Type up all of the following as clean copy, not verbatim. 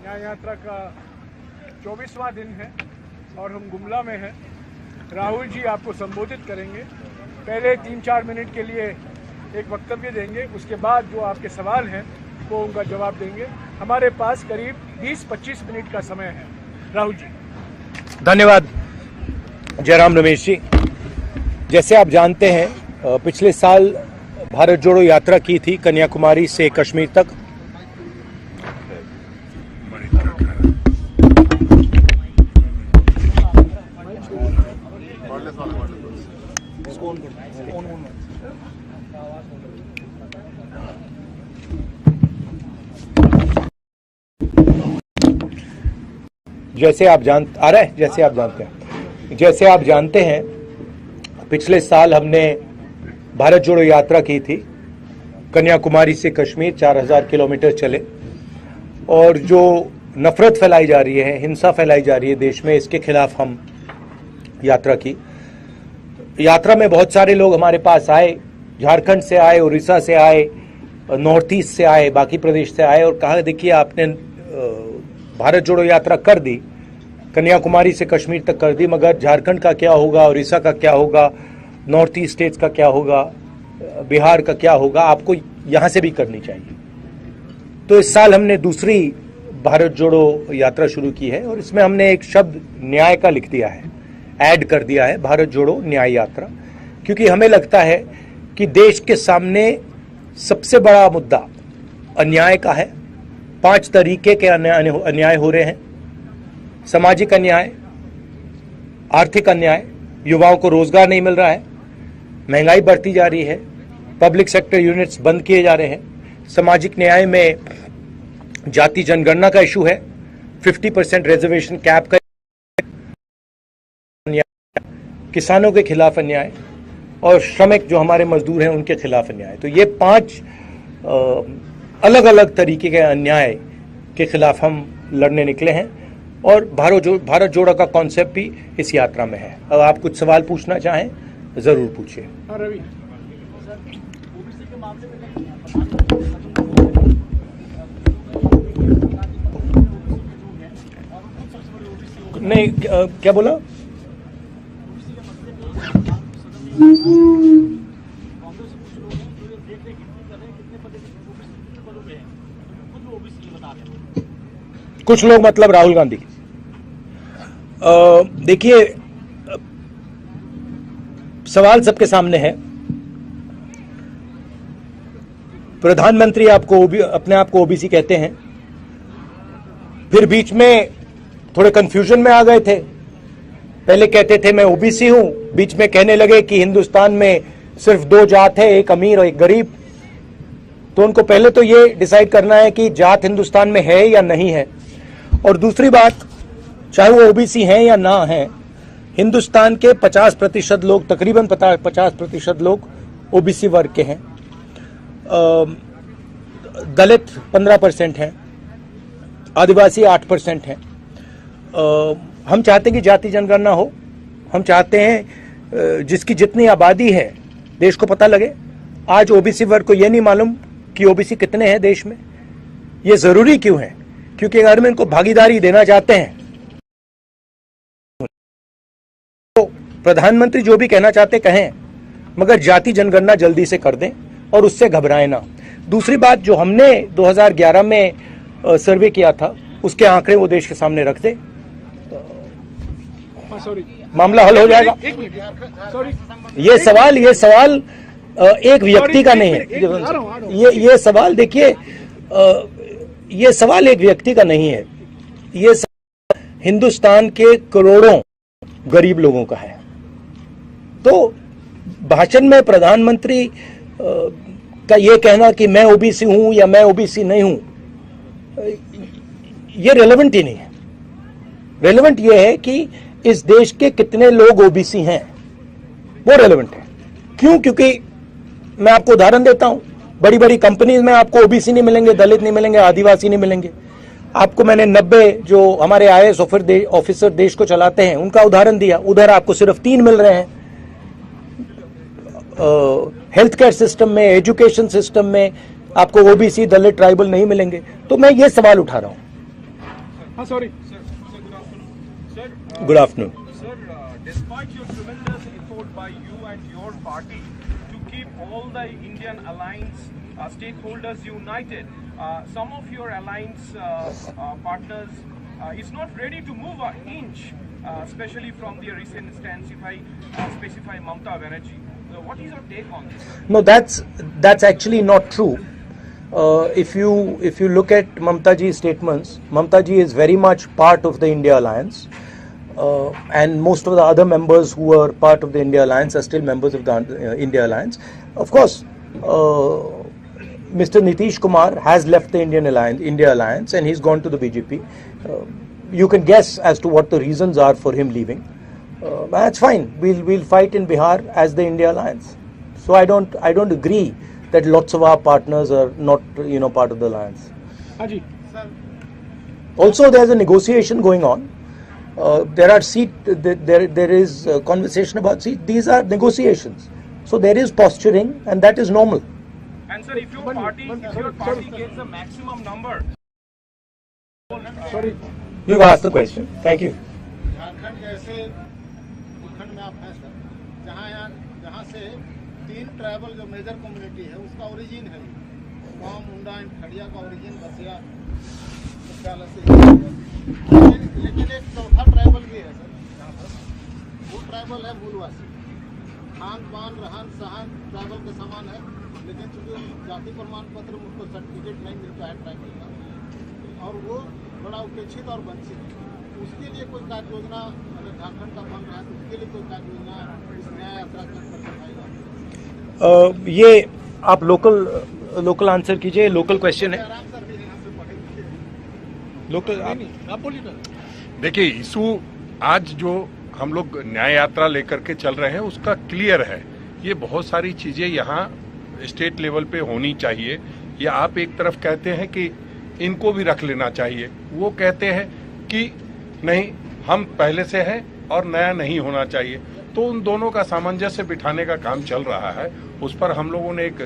न्याय यात्रा का 24वां दिन है और हम गुमला में हैं। राहुल जी आपको संबोधित करेंगे। पहले 3-4 मिनट के लिए एक वक्तव्य देंगे, उसके बाद जो आपके सवाल हैं वो उनका जवाब देंगे। हमारे पास करीब 20-25 मिनट का समय है। राहुल जी। धन्यवाद जयराम रमेश जी। जैसे आप जानते हैं, पिछले साल भारत जोड़ो यात्रा की थी कन्याकुमारी से कश्मीर तक। जैसे आप जानते हैं पिछले साल हमने भारत जोड़ो यात्रा की थी कन्याकुमारी से कश्मीर। 4000 किलोमीटर चले और जो नफरत फैलाई जा रही है, हिंसा फैलाई जा रही है देश में, इसके खिलाफ हम यात्रा की। यात्रा में बहुत सारे लोग हमारे पास आए, झारखंड से आए, उड़ीसा से आए, नॉर्थ ईस्ट से आए, बाकी प्रदेश से आए और कहा देखिए आपने भारत जोड़ो यात्रा कर दी, कन्याकुमारी से कश्मीर तक कर दी, मगर झारखंड का क्या होगा, उड़ीसा का क्या होगा, नॉर्थ ईस्ट स्टेट्स का क्या होगा, बिहार का क्या होगा, आपको यहाँ से भी करनी चाहिए। तो इस साल हमने दूसरी भारत जोड़ो यात्रा शुरू की है और इसमें हमने एक शब्द न्याय का लिख दिया है, ऐड कर दिया है, भारत जोड़ो न्याय यात्रा। क्योंकि हमें लगता है कि देश के सामने सबसे बड़ा मुद्दा अन्याय का है। 5 तरीके के अन्याय हो रहे हैं। सामाजिक अन्याय, आर्थिक अन्याय, युवाओं को रोजगार नहीं मिल रहा है, महंगाई बढ़ती जा रही है, पब्लिक सेक्टर यूनिट्स बंद किए जा रहे हैं। सामाजिक न्याय में जाति जनगणना का इशू है, 50% रिजर्वेशन कैप का अन्याय, किसानों के खिलाफ अन्याय और श्रमिक जो हमारे मजदूर हैं उनके खिलाफ अन्याय। तो ये 5 अलग अलग तरीके के अन्याय के खिलाफ हम लड़ने निकले हैं और भारत जोड़ो का कॉन्सेप्ट भी इस यात्रा में है। अब आप कुछ सवाल पूछना चाहें जरूर पूछिए। रवि, नहीं, क्या बोला? कुछ लोग मतलब राहुल गांधी। देखिए, सवाल सबके सामने है। प्रधानमंत्री अपने आप को ओबीसी कहते हैं, फिर बीच में थोड़े कंफ्यूजन में आ गए थे। पहले कहते थे मैं ओबीसी हूं, बीच में कहने लगे कि हिंदुस्तान में सिर्फ 2 जात है, एक अमीर और एक गरीब। तो उनको पहले तो ये डिसाइड करना है कि जात हिंदुस्तान में है या नहीं है। और दूसरी बात, चाहे वो ओबीसी हैं या ना हैं, हिंदुस्तान के 50% लोग, तकरीबन 50% लोग ओबीसी वर्ग के हैं। दलित 15% हैं, आदिवासी 8% हैं। हम चाहते हैं कि जाति जनगणना हो। हम चाहते हैं जिसकी जितनी आबादी है देश को पता लगे। आज ओबीसी वर्ग को यह नहीं मालूम कि ओबीसी कितने हैं देश में। ये जरूरी क्यों है? क्योंकि अगर हम इनको भागीदारी देना चाहते हैं तो प्रधानमंत्री जो भी कहना चाहते कहें, मगर जाति जनगणना जल्दी से कर दें और उससे घबराएं ना। दूसरी बात, जो हमने 2011 में सर्वे किया था उसके आंकड़े वो देश के सामने रख दें, मामला हल हो जाएगा। ये सवाल एक व्यक्ति का नहीं है। ये सवाल देखिए, ये सवाल एक व्यक्ति का नहीं है, ये हिंदुस्तान के करोड़ों गरीब लोगों का है। तो भाषण में प्रधानमंत्री का ये कहना कि मैं ओबीसी हूं या मैं ओबीसी नहीं हूं, ये रेलेवेंट ही नहीं है। रेलेवेंट ये है कि इस देश के कितने लोग ओबीसी हैं, वो रेलेवेंट है। क्यों? क्योंकि मैं आपको उदाहरण देता हूं, बड़ी बड़ी कंपनीज में आपको ओबीसी नहीं मिलेंगे, दलित नहीं मिलेंगे, आदिवासी नहीं मिलेंगे। आपको मैंने 90 जो हमारे IAS ऑफिसर देश को चलाते हैं उनका उदाहरण दिया, उधर आपको सिर्फ 3 मिल रहे हैं। हेल्थ केयर सिस्टम में, एजुकेशन सिस्टम में आपको ओबीसी, दलित, ट्राइबल नहीं मिलेंगे। तो मैं ये सवाल उठा रहा हूं हाँ sorry Sir, good afternoon. Sir, good afternoon. Sir, despite your tremendous effort by you and your party to keep all the Indian alliance stakeholders united, some of your alliance partners is not ready to move an inch, especially from the recent stance, if I specify Mamata Banerjee. So what is your take on this? No, that's actually not true. If you look at Mamata ji's statements, Mamata ji is very much part of the India Alliance, and most of the other members who are part of the India Alliance are still members of the India Alliance. Of course, Mr. Nitish Kumar has left the India Alliance, and he's gone to the BJP. You can guess as to what the reasons are for him leaving. That's fine. We'll fight in Bihar as the India Alliance. So I don't agree that lots of our partners are not part of the alliance. हाँ जी. Also, there's a negotiation going on. There is conversation about seat. These are negotiations. So there is posturing, and that is normal. And sir, if your party gets the maximum number. Sorry. You've asked the question. Thank you. Jharkhand जैसे भूखंड में आप हैं sir, जहाँ से 3 tribal जो major community है उसका ओरिजिन है, गाँव मुंडा एंड खड़िया का ओरिजिन बसिया मुख्यालय से, लेकिन एक चौथा ट्राइबल भी है सर यहाँ पर, वो ट्राइबल है मूलवासी. खान पान रहन सहन ट्राइबल के समान है, लेकिन चूंकि जाति प्रमाण पत्र में उनको सर्टिफिकेट नहीं मिलता है ट्राइबल का, और वो बड़ा उपेक्षित और वंचित है. उसके लिए कोई कार्य योजना अगर झारखंड का बन रहा है तो उसके लिए कोई कार्य योजना इस न्याय यात्रा कर पाएगा? ये आप लोकल आंसर कीजिए. लोकल क्वेश्चन है. आराम सर भी यहाँ पे पढ़े लोकल आप बोलिए ना. देखिए, इशू आज जो हम लोग न्याय यात्रा लेकर के चल रहे हैं उसका क्लियर है. ये बहुत सारी चीजें यहाँ स्टेट लेवल पे होनी चाहिए. या आप एक तरफ कहते हैं कि इनको भी रख लेना चाहिए, वो कहते हैं कि नहीं हम पहले से हैं और नया नहीं होना चाहिए. तो उन दोनों का सामंजस्य बिठाने का काम चल रहा है. उस पर हम लोगों ने एक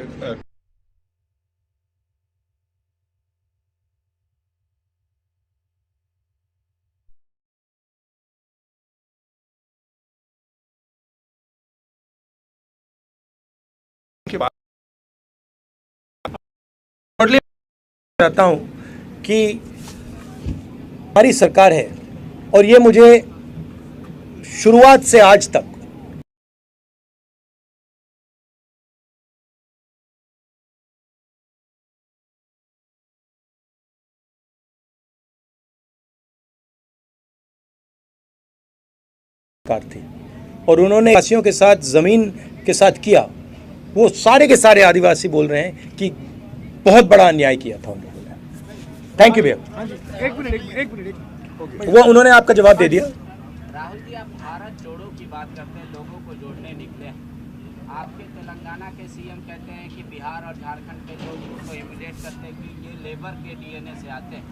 चाहता हूं कि हमारी सरकार है, और ये मुझे शुरुआत से आज तक थी, और उन्होंने आदिवासियों के साथ जमीन के साथ किया, वो सारे के सारे आदिवासी बोल रहे हैं कि बहुत बड़ा अन्याय किया था उन लोगों ने. थैंक यू भैया. हाँ जी. एक मिनट. वो उन्होंने आपका जवाब दे दिया. राहुल जी, आप भारत जोड़ो की बात करते हैं, लोगों को जोड़ने निकले हैं. आपके तेलंगाना के सीएम कहते हैं कि बिहार और झारखंड के लोग उसको इमिटेट करते हैं कि ये लेबर के डीएनए से आते हैं,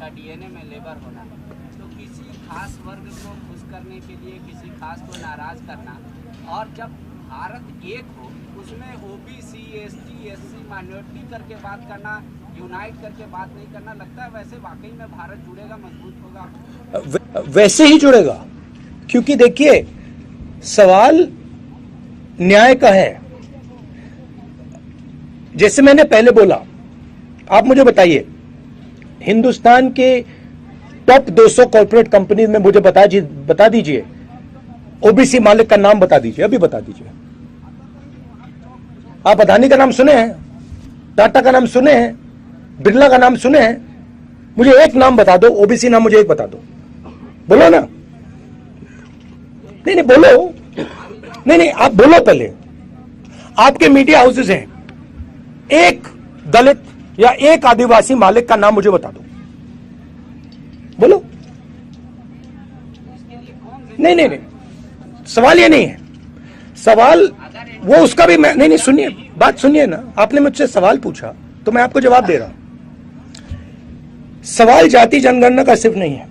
का डीएनए में लेबर होना. तो किसी खास वर्ग को खुश करने के लिए किसी खास को नाराज करना, और जब भारत एक हो उसमें ओबीसी एसटी एससी माइनॉरिटी करके बात करना, यूनाइट करके बात नहीं करना, लगता है वैसे वाकई में भारत जुड़ेगा, मजबूत होगा? वैसे ही जुड़ेगा, क्योंकि देखिए सवाल न्याय का है. जैसे मैंने पहले बोला, आप मुझे बताइए हिंदुस्तान के टॉप 200 कॉर्पोरेट कंपनी में मुझे बता दीजिए ओबीसी मालिक का नाम बता दीजिए, अभी बता दीजिए. आप अदानी का नाम सुने हैं, टाटा का नाम सुने हैं, बिरला का नाम सुने हैं? मुझे एक नाम बता दो, ओबीसी नाम मुझे एक बता दो. बोलो ना. नहीं बोलो. नहीं आप बोलो पहले. आपके मीडिया हाउसेस हैं, एक दलित या एक आदिवासी मालिक का नाम मुझे बता दो. बोलो. नहीं. सवाल ये नहीं है. सवाल वो उसका भी मैं नहीं सुनिए, बात सुनिए ना. आपने मुझसे सवाल पूछा तो मैं आपको जवाब दे रहा हूं. सवाल जाति जनगणना का सिर्फ नहीं है.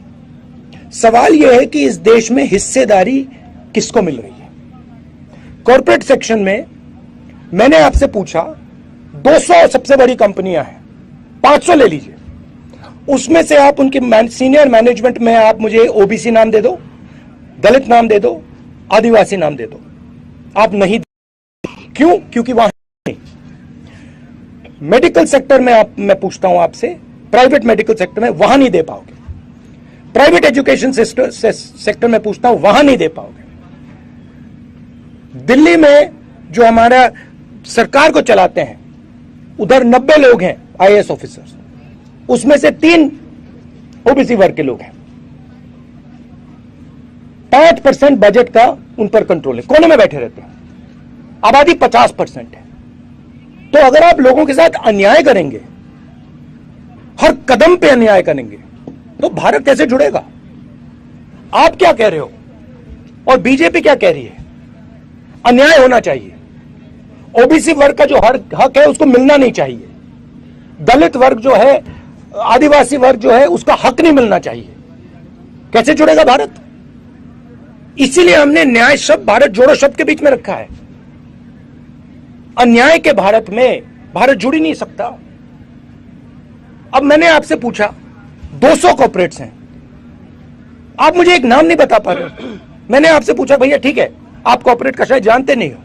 सवाल यह है कि इस देश में हिस्सेदारी किसको मिल रही है. कॉर्पोरेट सेक्शन में मैंने आपसे पूछा 200 सबसे बड़ी कंपनियां हैं, 500 ले लीजिए. उसमें से आप उनके सीनियर मैनेजमेंट में आप मुझे ओबीसी नाम दे दो, दलित नाम दे दो, आदिवासी नाम दे दो, आप नहीं। क्यों? क्योंकि वहां मेडिकल सेक्टर में मैं पूछता हूं आपसे, प्राइवेट मेडिकल सेक्टर में वहां नहीं दे पाओगे। प्राइवेट एजुकेशन सेक्टर में पूछता हूं, वहां नहीं दे पाओगे। दिल्ली में जो हमारा सरकार को चलाते हैं, उधर 90 लोग हैं आईएएस ऑफिसर्स, उसमें से 3 ओबीसी वर्ग के लोग हैं। 5% बजट का उन पर कंट्रोल है, कोने में बैठे रहते हैं। आबादी 50% है। तो अगर आप लोगों के साथ अन्याय करेंगे, हर कदम पे अन्याय करेंगे, तो भारत कैसे जुड़ेगा? आप क्या कह रहे हो और बीजेपी क्या कह रही है? अन्याय होना चाहिए। ओबीसी वर्ग का जो हक है उसको मिलना नहीं चाहिए। दलित वर्ग जो है, आदिवासी वर्ग जो है, उसका हक नहीं मिलना चाहिए। कैसे जुड़ेगा भारत? इसीलिए हमने न्याय शब्द भारत जोड़ो शब्द के बीच में रखा है। अन्याय के भारत में भारत जुड़ ही नहीं सकता। अब मैंने आपसे पूछा, 200 कॉर्पोरेट्स हैं, आप मुझे एक नाम नहीं बता पा रहे। मैंने आपसे पूछा, भैया ठीक है, आप कॉर्पोरेट का शायद जानते नहीं हो,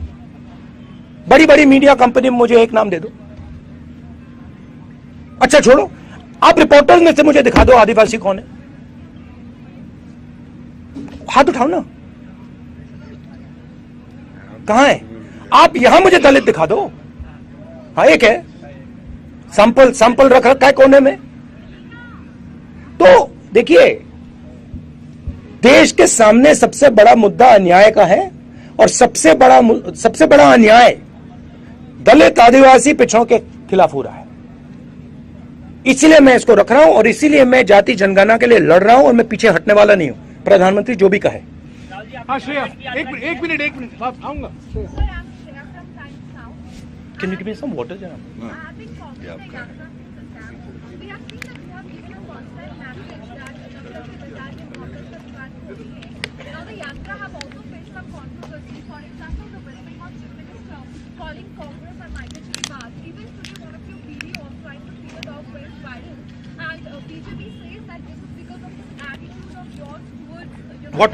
बड़ी बड़ी मीडिया कंपनी में मुझे एक नाम दे दो। अच्छा छोड़ो, आप रिपोर्टर्स में से मुझे दिखा दो आदिवासी कौन है, हाथ उठाओ ना, कहां है? आप यहां मुझे दलित दिखा दो। हाँ, एक है, सैंपल रख रखा है कोने में। तो देखिए, देश के सामने सबसे बड़ा मुद्दा अन्याय का है, और सबसे बड़ा अन्याय दलित आदिवासी पिछड़ों के खिलाफ हो रहा है। इसीलिए मैं इसको रख रहा हूं, और इसीलिए मैं जाति जनगणना के लिए लड़ रहा हूं, और मैं पीछे हटने वाला नहीं हूं। प्रधानमंत्री जो भी कहे। हाँ श्रेया, एक मिनट आऊंगा। Can you give me some water, Janab?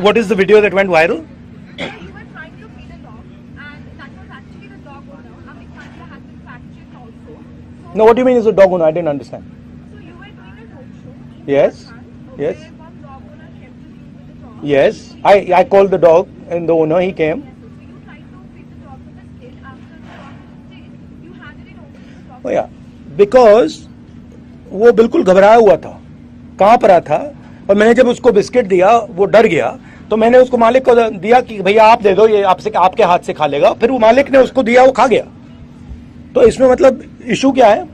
What is the video that went viral? No, what do you mean is a dog owner? I didn't understand. So you were doing a roadshow. Yes, yes, Where one dog owner came to you with a dog. yes. I called the dog and the owner, he came. So you tried to feed the dog with a stick. After the dog was dead, you handed it over to the dog. Oh yeah, because वो बिल्कुल घबराया हुआ था, कांप रहा था, और मैंने जब उसको बिस्किट दिया वो डर गया, तो मैंने उसको मालिक को दिया कि भैया आप दे दो, ये आपके हाथ से खा लेगा। फिर वो मालिक ने उसको दिया, वो खा गया। तो इसमें मतलब इशू क्या है? So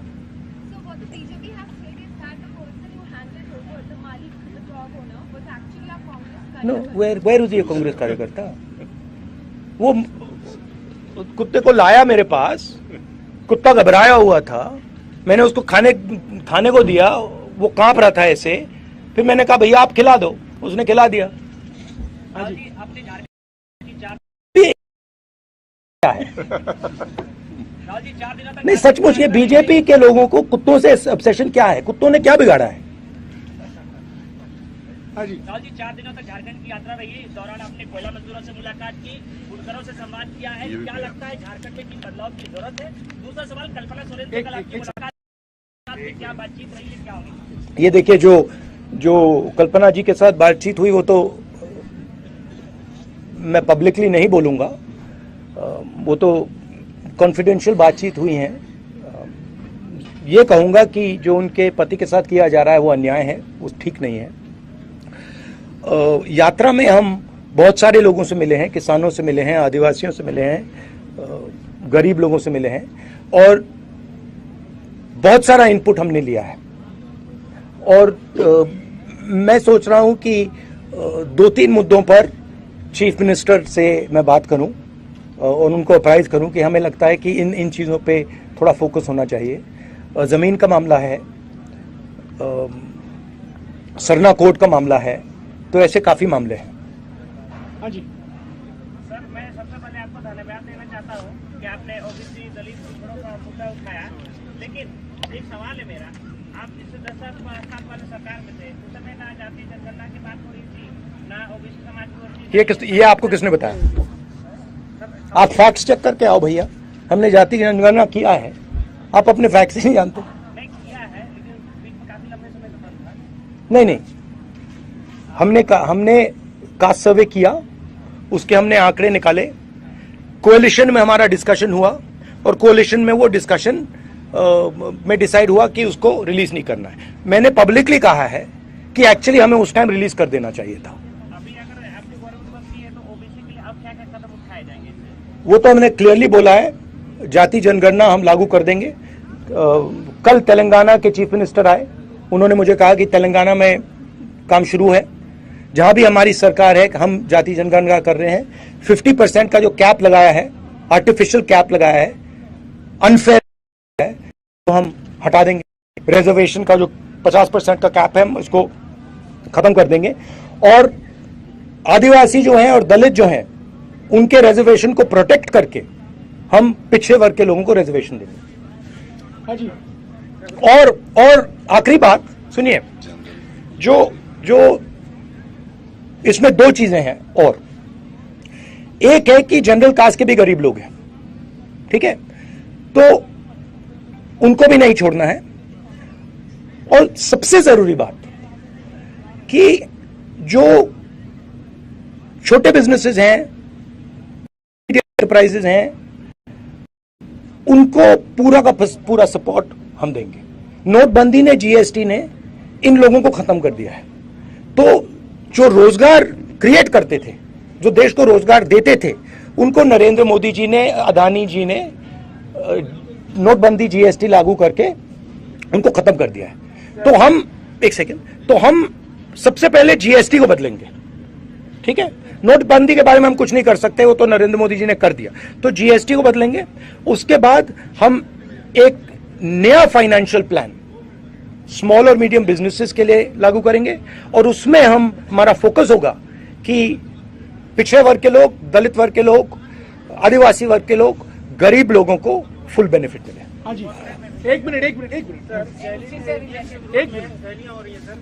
what the BJP has said is that the person who handed over the Malik, the dog owner, was actually a Congress no, कार्यकर्ता. वेयर इज ये कांग्रेस कार्यकर्ता? वो कुत्ते को लाया मेरे पास, कुत्ता घबराया हुआ था, मैंने उसको खाने को दिया, वो कांप रहा था ऐसे, फिर मैंने कहा भैया आप खिला दो, उसने खिला दिया। क्या है? नहीं, सचमुच ये बीजेपी के लोगों को कुत्तों से ऑब्सेशन क्या है? कुत्तों ने क्या बिगाड़ा है? हाँ जी। राहुल जी, 4 दिनों तक झारखंड की यात्रा रही। इस दौरान आपने कोयला मजदूरों से मुलाकात की, बुनकरों से संवाद किया है। क्या लगता है झारखंड में किन बदलाव की जरूरत है? दूसरा सवाल, कल्पना सोरेन से कल आपकी मुलाकात, क्या बातचीत रही है, क्या होगी? ये देखिए, जो कल्पना जी के साथ बातचीत हुई वो तो मैं पब्लिकली नहीं बोलूंगा, वो तो कॉन्फिडेंशियल बातचीत हुई है। ये कहूंगा कि जो उनके पति के साथ किया जा रहा है वो अन्याय है, वो ठीक नहीं है। यात्रा में हम बहुत सारे लोगों से मिले हैं, किसानों से मिले हैं, आदिवासियों से मिले हैं, गरीब लोगों से मिले हैं, और बहुत सारा इनपुट हमने लिया है। और मैं सोच रहा हूं कि 2-3 मुद्दों पर चीफ मिनिस्टर से मैं बात करूं और उनको अप्राइज करूं कि हमें लगता है कि इन चीज़ों पे थोड़ा फोकस होना चाहिए। ज़मीन का मामला है, सरना कोर्ट का मामला है, तो ऐसे काफ़ी मामले हैं। हाँ जी। सर, मैं सबसे पहले आपको धन्यवाद देना चाहता हूँ कि आपने ओबीसी दलित पिछड़ों का मुद्दा उठाया, लेकिन एक सवाल है मेरा, आप जिस साथ वाले सरकार में थे उस समय ना जाति जनगणना की बात हो रही थी ना ओबीसी समाज की ओर से। ये आपको किसने बताया? आप फैक्ट्स चेक करके आओ भैया, हमने जाति जनगणना किया है, आप अपने फैक्ट्स ही नहीं जानते। नहीं किया है लेकिन बीच में काफी लंबे समय तक बंद था। नहीं, हमने कास्ट सर्वे किया, उसके हमने आंकड़े निकाले, कोएलिशन में हमारा डिस्कशन हुआ और कोएलिशन में वो डिस्कशन में डिसाइड हुआ कि उसको रिलीज नहीं करना है। मैंने पब्लिकली कहा है कि एक्चुअली हमें उस टाइम रिलीज कर देना चाहिए था। अभी अगर आपकी गवर्नमेंट बनती है तो ओबीसी के लिए अब क्या क्या कदम उठाए जाएंगे? वो तो हमने क्लियरली बोला है, जाति जनगणना हम लागू कर देंगे। कल तेलंगाना के चीफ मिनिस्टर आए, उन्होंने मुझे कहा कि तेलंगाना में काम शुरू है, जहां भी हमारी सरकार है हम जाति जनगणना कर रहे हैं। 50% का जो कैप लगाया है, आर्टिफिशियल कैप लगाया है, अनफेयर है, तो हम हटा देंगे। रिजर्वेशन का जो 50% का कैप है, हम इसको खत्म कर देंगे। और आदिवासी जो हैं और दलित जो हैं, उनके रिजर्वेशन को प्रोटेक्ट करके हम पिछड़े वर्ग के लोगों को रिजर्वेशन देंगे। हाँ जी। और आखिरी बात सुनिए, जो इसमें दो चीजें हैं, और एक है कि जनरल कास्ट के भी गरीब लोग हैं, ठीक है, तो उनको भी नहीं छोड़ना है। और सबसे जरूरी बात कि जो छोटे बिजनेसेस हैं, एंटरप्राइजेस हैं, उनको पूरा का पूरा सपोर्ट हम देंगे। नोटबंदी ने, जीएसटी ने इन लोगों को खत्म कर दिया है। तो जो रोजगार क्रिएट करते थे, जो देश को रोजगार देते थे, उनको नरेंद्र मोदी जी ने, अदानी जी ने नोटबंदी, जीएसटी लागू करके उनको खत्म कर दिया है। तो हम तो हम सबसे पहले जीएसटी को बदलेंगे, ठीक है। नोटबंदी के बारे में हम कुछ नहीं कर सकते, वो तो नरेंद्र मोदी जी ने कर दिया। तो जीएसटी को बदलेंगे, उसके बाद हम एक नया फाइनेंशियल प्लान स्मॉल और मीडियम बिजनेसेस के लिए लागू करेंगे, और उसमें हमारा फोकस होगा कि पिछड़े वर्ग के लोग, दलित वर्ग के लोग, आदिवासी वर्ग के लोग, गरीब लोगों को फुल बेनिफिट मिले। हाँ जी, एक मिनट सर, रैलियां हो रही है सर,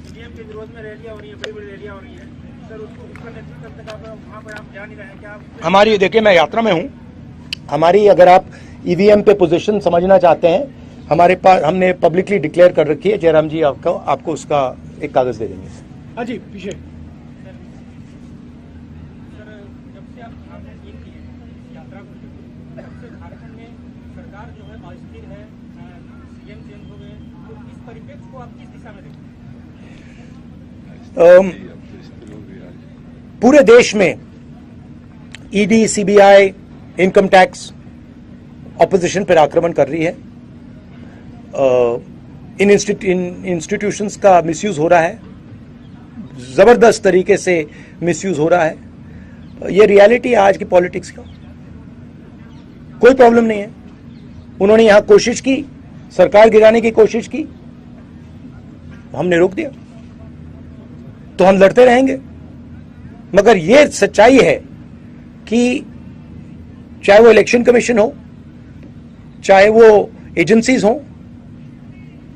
ईवीएम के विरोध में रैलियां हो रही है, बड़ी रैलियां हो रही है सर, उसका नेतृत्व करते आप वहाँ पर आप जा नहीं रहे हैं क्या? हमारी, देखिए मैं यात्रा में हूं, हमारी, अगर आप ईवीएम पे पोजीशन समझना चाहते हैं, हमारे पास हमने पब्लिकली डिक्लेयर कर रखी है। जयराम जी आपको उसका एक कागज दे देंगे। हाँ जी, पीछे। सर, जब से आपने की है यात्रा को, तब से झारखंड में सरकार जो है अस्थिर है, सीएम चेंज हो गए, तो इस परिप्रेक्ष्य को आप किस दिशा में देखते हैं? पूरे देश में ED, CBI, income tax opposition पर आक्रमण कर रही है। इन इंस्टीट्यूशंस का मिसयूज हो रहा है, जबरदस्त तरीके से मिसयूज हो रहा है। ये रियलिटी है आज की पॉलिटिक्स का। कोई प्रॉब्लम नहीं है। उन्होंने यहां कोशिश की, सरकार गिराने की कोशिश की, हमने रोक दिया। तो हम लड़ते रहेंगे, मगर ये सच्चाई है कि चाहे वो इलेक्शन कमीशन हो, चाहे वो एजेंसीज हो,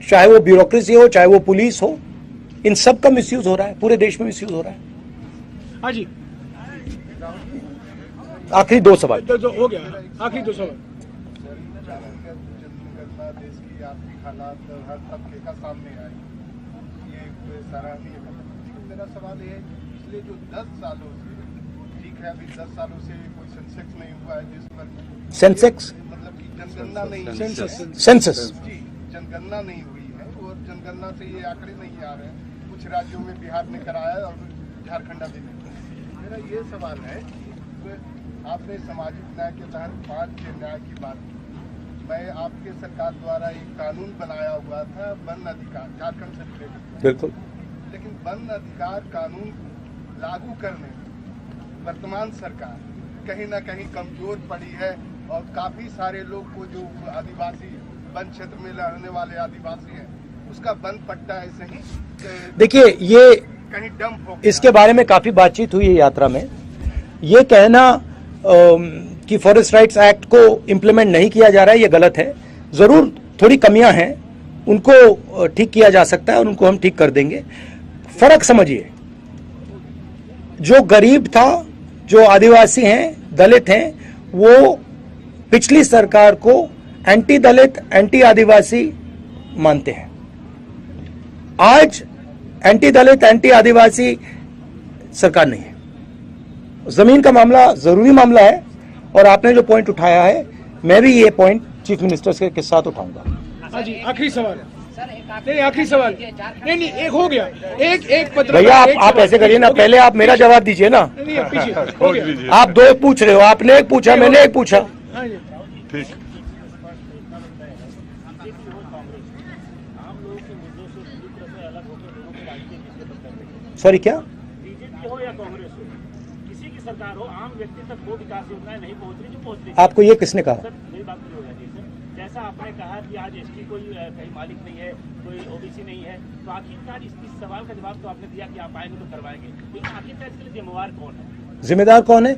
चाहे वो ब्यूरोक्रेसी हो, चाहे वो पुलिस हो, इन सब का मिसयूज हो रहा है, पूरे देश में मिसयूज हो रहा है। हाँ जी, आखिरी दो सवाल हो गया, आखिरी दो सवाल। देश की आर्थिक हालात हर तबके का सामने आए, ये सराहनीय है। लेकिन मेरा सवाल ये है, पिछले जो 10 सालों से, ठीक है अभी 10 सालों से कोई सेंसेक्स नहीं हुआ है देश भर में, सेंसेक्स मतलब कि जनगणना नहीं, सेंसस जी जनगणना नहीं हुई है, और जनगणना से ये आंकड़े नहीं आ रहे हैं। कुछ राज्यों में बिहार ने कराया और झारखंड अभी नहीं। मेरा ये सवाल है, आपने सामाजिक न्याय के तहत 5 न्याय की बात की। मैं आपके सरकार द्वारा एक कानून बनाया हुआ था वन अधिकार, झारखंड से रिलेटेड, बिल्कुल, लेकिन वन अधिकार कानून लागू करने में वर्तमान सरकार कहीं ना कहीं कमजोर पड़ी है, और काफी सारे लोग को जो आदिवासी वन क्षेत्र में रहने वाले आदिवासी हैं, उसका वन पट्टा ऐसे ही देखिए, ये कहीं डंप हो गया। इसके बारे में काफी बातचीत हुई है यात्रा में। ये कहना कि फॉरेस्ट राइट्स एक्ट को इम्प्लीमेंट नहीं किया जा रहा है, ये गलत है। जरूर थोड़ी कमियां हैं, उनको ठीक किया जा सकता है और उनको हम ठीक कर देंगे। फर्क समझिए, जो गरीब था, जो आदिवासी हैं, दलित हैं, वो पिछली सरकार को एंटी दलित, एंटी आदिवासी मानते हैं। आज एंटी दलित, एंटी आदिवासी सरकार नहीं है। जमीन का मामला जरूरी मामला है और आपने जो पॉइंट उठाया है, मैं भी ये पॉइंट चीफ मिनिस्टर के साथ उठाऊंगा। हाँ जी, आखिरी सवाल नहीं, आखिरी सवाल नहीं, एक हो गया, एक पत्र। भैया आप ऐसे करिए ना, पहले आप मेरा जवाब दीजिए ना। नहीं, पीछे हो गया। आप दो पूछ रहे हो, आपने एक पूछा, मैंने एक पूछा। हाँ जी, ठीक। सॉरी, क्या? बीजेपी हो या कांग्रेस हो, किसी की सरकार हो, आम व्यक्ति तक वो विकास योजनाएं नहीं पहुंच रही जो पहुंच रही। आपको ये किसने कहा? सर मेरी बात नहीं हो जाती सर, जैसा आपने कहा कि आज एसटी कोई कहीं मालिक नहीं है, कोई ओबीसी नहीं है, तो आखिरकार इस सवाल का जवाब तो आपने दिया कि आप आएंगे तो करवाएंगे, लेकिन आखिरकार इसके लिए जिम्मेवार कौन है? जिम्मेदार कौन है?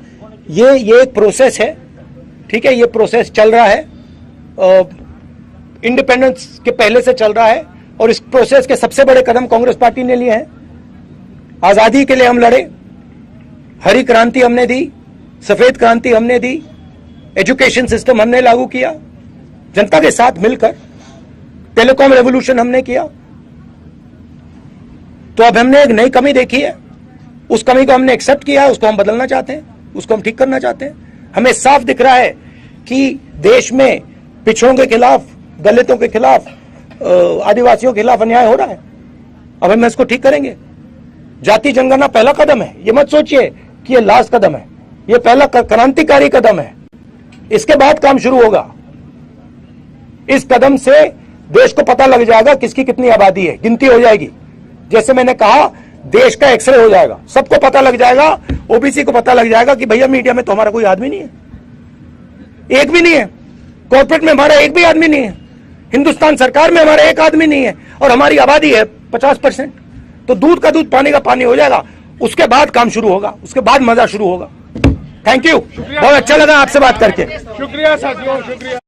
ये एक प्रोसेस है, ठीक है, ये प्रोसेस चल रहा है, इंडिपेंडेंस के पहले से चल रहा है और इस प्रोसेस के सबसे बड़े कदम कांग्रेस पार्टी ने लिए हैं। आजादी के लिए हम लड़े, हरी क्रांति हमने दी, सफेद क्रांति हमने दी, एजुकेशन सिस्टम हमने लागू किया, जनता के साथ मिलकर टेलीकॉम रेवोल्यूशन हमने किया। तो अब हमने एक नई कमी देखी है, उस कमी को हमने एक्सेप्ट किया है, उसको हम बदलना चाहते हैं, उसको हम ठीक करना चाहते हैं। हमें साफ दिख रहा है कि देश में पिछड़ों के खिलाफ, दलितों के खिलाफ, आदिवासियों के खिलाफ अन्याय हो रहा है। अब हम इसको ठीक करेंगे। जाति जनगणना पहला कदम है, ये मत सोचिए कि ये लास्ट कदम है, ये पहला क्रांतिकारी कदम है। इसके बाद काम शुरू होगा। इस कदम से देश को पता लग जाएगा किसकी कितनी आबादी है, गिनती हो जाएगी। जैसे मैंने कहा, देश का एक्सरे हो जाएगा, सबको पता लग जाएगा, ओबीसी को पता लग जाएगा कि भैया मीडिया में तो हमारा कोई आदमी नहीं है, एक भी नहीं है, कॉर्पोरेट में हमारा एक भी आदमी नहीं है, हिंदुस्तान सरकार में हमारा एक आदमी नहीं है और हमारी आबादी है 50%। तो दूध का दूध, पानी का पानी हो जाएगा। उसके बाद काम शुरू होगा, उसके बाद मजा शुरू होगा। थैंक यू, बहुत अच्छा लगा आपसे बात करके। शुक्रिया साथियों, शुक्रिया।